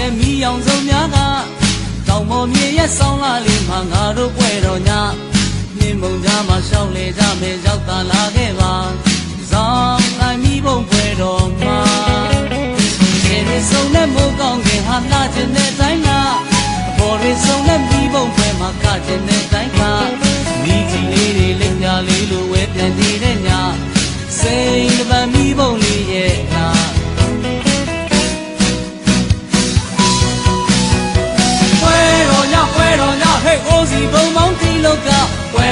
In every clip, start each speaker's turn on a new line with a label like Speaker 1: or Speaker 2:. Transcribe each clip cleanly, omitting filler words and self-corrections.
Speaker 1: နေတဲ့မီးရောင်စုံများကတောင်ပေါ်မြေရဲ့ဆောင်းလာလေးမှာငါတို့ပွဲတော်ညနှင်းမုံကြားမှာရှောင်းလေကြမယ်ရောက်တာလာခဲ့ပါဇောင်းတိုင်းမီးပုံပွဲတော်မှာခြေရဆုံးနဲ့မိုးကောင်းခင်ဟာလာခြင်းတဲ့တိုင်းကအပေါ်ရဆုံးနဲ့မီးပုံပွဲမှာကခြင်းတဲ့တိုင်းကမီးကြီးလေးတွေလက်ပြလေးလိုဝဲပြန်နေတဲ့ညစိန်တပံမီးပုံလေးရဲ့နာပွဲတော်ညဟဲ့အိုးစီဘုံမောင်းတီလောကပွဲ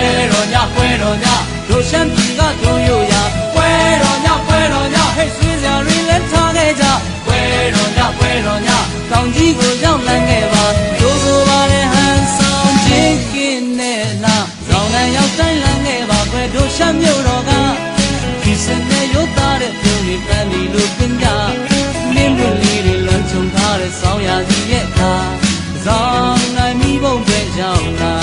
Speaker 1: တော်ညတို့ရှမ်းပြည်ကတို့ရိုးရပွဲတော်ညဟဲ့ဆွေးစရာတွေလည်းထားခဲ့ကြပွဲတော်ညတောင်ကြီးကိုရောက်လန်းခဲ့ပါတို့ကိုပါတဲ့ဟန်ဆောင်ချင်းကင်းနဲ့လားဇောင်းလန်းရောက်တိုင်းလန်းခဲ့ပါကွယ်တို့ရှမ်းမြို့တော်ကဒီစနေရုပ်သားတဲ့ပြုံးတွေပန်းဒီလိုပင်ကြလင်းပွင့်လေးတွေလွန်ချုံထားတဲ့ဆောင်းရာစီရဲ့အခါဇောင်းနိုင်မီးပုံပဲရောက်လာ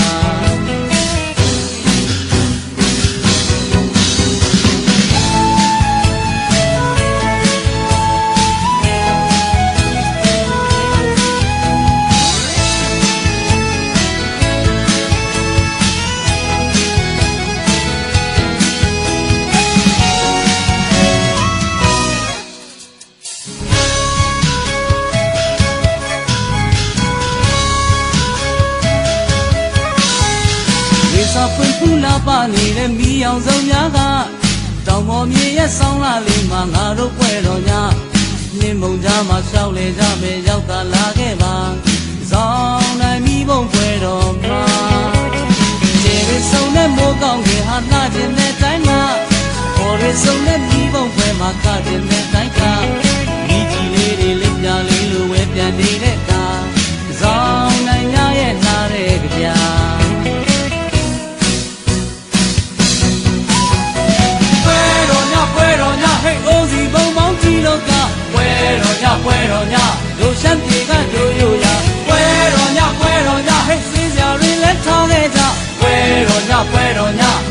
Speaker 1: ဖွင့်ဖူးလာပါနေတဲ့မီးရောင်စုံများကတောင်ပေါ်မြေရဲ့ဆောင်းလာလေးမှာငါတို့ပွဲတော်ညနှင်းမုံကြားမှာရှောက်လေကြမယ်ရောက်တာလာခဲ့ပါဇောင်းတိုင်းမီးပုံပွဲတော်မှာခြေရဆုံးနဲ့မိုးကောင်းခင်ဟာလာခြင်းတဲ့တိုင်းမှာပေါ်ရဆုံးနဲ့မီးပုံပွဲမှာကခြင်းတဲ့တိုင်းကမီးကြီးလေးတွေလက်ပြလေးလိုဝဲပြန်နေတဲ့ကဇောင်းတိုင်းညရဲ့နားတဲ့ကြတို့ရှမ်းပြည်ကတို့ရိုးရပွဲတော်ညဟဲ့ဆွေးစရာတွေလည်းထားခဲ့ကြပွဲတော်ည